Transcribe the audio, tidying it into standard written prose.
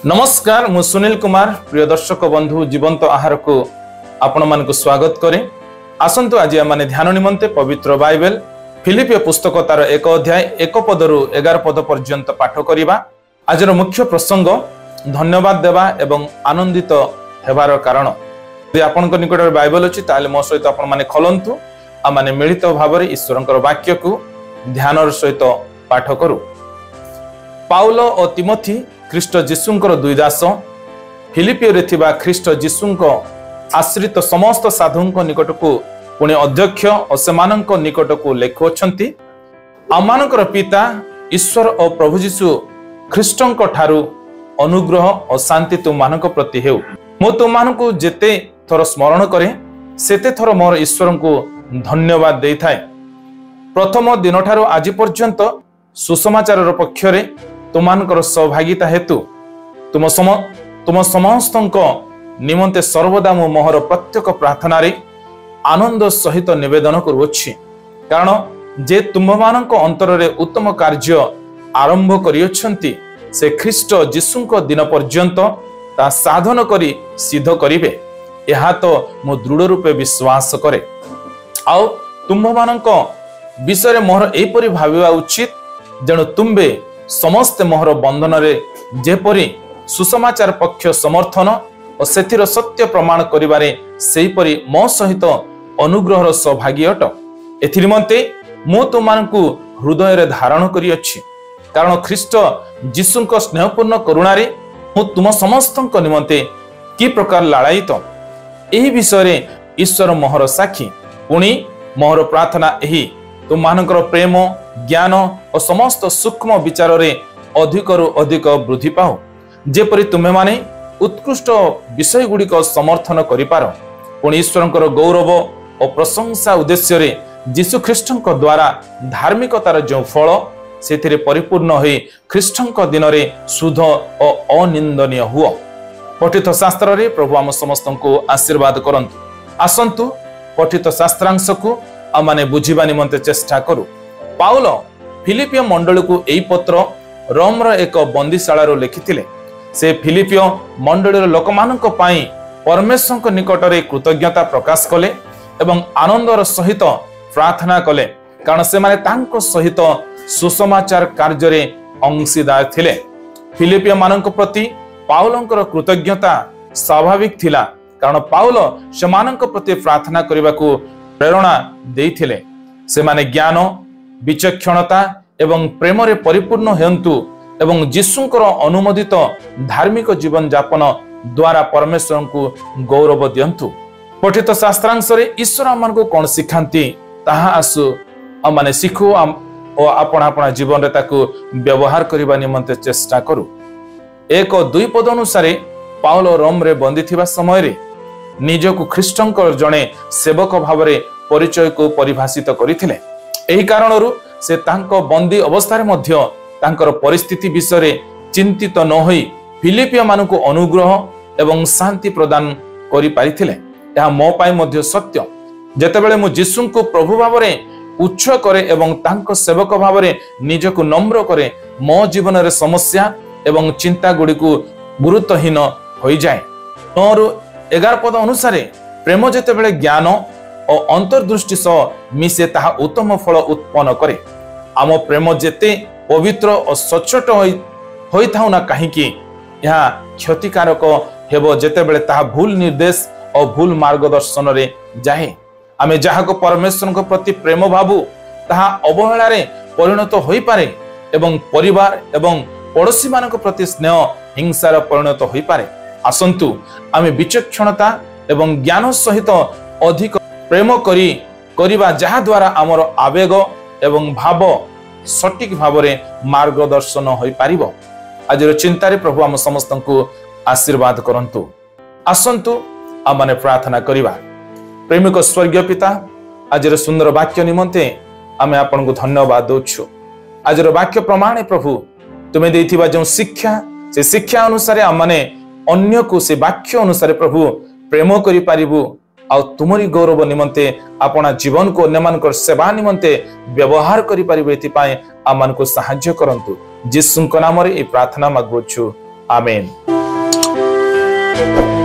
नमस्कार मु सुनील कुमार प्रिय दर्शक बंधु जीवंत आहार को आपण मान को स्वागत करे। आसंतु आज माने ध्यान निमंते पवित्र बाइबल फिलिपियो पुस्तक तार 1 अध्याय 1 पदरु 11 पद पर्यंत पाठ करिबा। आजर मुख्य प्रसंग धन्यवाद देवा एवं आनंदित हेबार कारण। यदि आपन को निकट बाइबल अछि ताले मो सहित आपण माने खोलंतु आ माने मिलित भाबरे ईश्वरंकर वाक्य को ध्यानर सहित पाठ करू। पाउलो और तिमोथी ख्रीष्ट जीशुंकर दुई दास फिलिपियो रे थिबा ख्रीष्ट जीशुंक आश्रित समस्त साधुंक निकट को पुणे अध्यक्ष और सेमानंक निकट को लेखुछंती। आमानकर पिता ईश्वर और प्रभु जीशु ख्रीष्टंक ठारू अनुग्रह और शांति तुमानक प्रति हेउ। मो तुमानकु जेते थर स्मरण करे सेते थर मोर ईश्वर को धन्यवाद देई थाए। प्रथम दिन ठारू आज पर्यंत सुसमाचार पक्षरे तुमानकर सहभागिता हेतु तुम समस्तंक निमंते सर्वदा मो मोहर प्रत्येक प्रार्थना रे आनंद सहित निवेदन करुछि। कारण जे तुममानक अंतर रे उत्तम कार्य आरंभ करियछंती से ख्रीष्ट जीशुंक दिन पर्यंत ता साधन करी सिद्ध करिवे। एहा तो मो दृढ़ रूपे विश्वास करे। आउ तुममानक विषय मोहर एपरि भाबिबा उचित जणु तुम्बे समस्त मोहर बंधन रे जेपरि सुसमाचार पक्ष समर्थन और सेथिर सत्य प्रमाण करिबारे सेहीपरि मो सहित अनुग्रहर सौभाग्य अट। एथि निमंते मो तुमानकु हृदय रे धारण करि अछि। कारण ख्रीष्ट जीशुंक स्नेहपूर्ण करुणा रे मो तुम समस्तंक निमंते कि प्रकार लालायित एही विषय रे ईश्वर मोहर साक्षी। पुणी मोहर प्रार्थना एही तुमानकर प्रेम ज्ञान और समस्त सूक्ष्म विचार रे अधिकरु अधिक वृद्धि पाओ। जेपरि तुमे माने उत्कृष्ट विषय गुड़िक समर्थन करिपार। पुणी ईश्वरंकर गौरव और प्रशंसा उद्देश्य रे जीशु ख्रीष्टंक द्वारा धार्मिकतार जो फल सेथिरे परिपूर्ण होई ख्रीष्टंक दिन रे शुद्ध और अनिंदनीय हुओ। पठित शास्त्र रे प्रभु आम समस्तंको आशीर्वाद करंतु। आसंतु पठित शास्त्रांश को आमाने बुझिबा निमंते चेष्टा करू। पाउलो फिलिपियो मंडल को एई पत्र रोम रो एक बंदीशाला रो लिखिथिले। से फिलिपियो मंडल लोकमानक पई परमेश्वरक निकट रे कृतज्ञता प्रकाश कले एवं आनंदर सहित प्रार्थना कले। कारण से माने तांको सहित सुसमाचार कार्य रे अंशीदार थिले। फिलिपियो मानक प्रति पाउलोंकर कृतज्ञता स्वाभाविक थिला। कारण पाउलो सेमानक प्रति प्रार्थना करबा को प्रेरणा देइथिले। से माने ज्ञान विचक्षणता एवं प्रेम रे परिपूर्ण हेन्तु एवं जीशुंकर अनुमोदित धार्मिक जीवन यापन द्वारा परमेश्वर को गौरव दियंतु। पठित शास्त्रांश रे ईश्वर आमन को कोन सिखांती ताहा आसु आमाने सिखु और आपण आपण जीवन रे ताकू व्यवहार करबा निमंते चेष्टा करू। 1-2 पद अनुसार पाउलो रोम रे बंदी थिबा समय रे निजको ख्रीष्टंकर जणे सेवक भावरे परिचय को परिभाषित करिथिले। एही कारणरु से तांको बंदी अवस्था रे मध्य तांकर परिस्थिति विषय रे चिंतित न होई फिलिपियो मानको अनुग्रह एवं शांति प्रदान करि पारिथिले। एहा मो पाई मध्य सत्य। जेतेबेले मु जीशुंको प्रभु भावरे उच्च करे एवं तांको सेवक भावरे निजको नम्र करे मो जीवन रे समस्या एवं चिंता गुडी को गुरुत्वहीन होई जाय। 9-11 पद अनुसार प्रेम जेतेबेले ज्ञान और अंतर्दृष्टि सह मिसे ताहा उत्तम फल उत्पन्न करे। आम प्रेम जेते पवित्र और सचोट होई थाउ ना काहेकि यह क्षतिकारक हेबो जेतेबेले ताहा भूल निर्देश और भूल मार्गदर्शन रे जाए। आमे जाहाको परमेश्वर को प्रति प्रेम भाबु ताहा अवहेला रे परिणत होई पारे एवं परिवार एवं पड़ोसी मानक प्रति स्नेह हिंसार परिणत होई पारे। आसंतु आमे विचक्षणता एवं ज्ञान सहित अधिक प्रेम करिबा जहा द्वारा आमर आवेग एवं भाव सटीक भावरे मार्गदर्शन होई पारिबो। आजिर चिंतारे प्रभु आम समस्तंको आशीर्वाद करंतु। आसंतु आमाने प्रार्थना करिबा। प्रेमिक स्वर्गीय पिता आजिर सुंदर वाक्य निमंते आमे आपन को धन्यवाद दोछु। आजिर वाक्य प्रमाणे प्रभु तुमे देथिबा जो शिक्षा से शिक्षा अनुसार आमाने अन्य को से वाक्य अनुसार प्रभु प्रेम करि पारिबु आ तुमरी गौरव निमंते अपना जीवन को अन्यमानकर सेवा निमंते व्यवहार करि पारिबे एति पाए आमान को सहाय्य करंतु। जीसुंक नाम रे ए प्रार्थना मागुछु। आमेन। Thank you.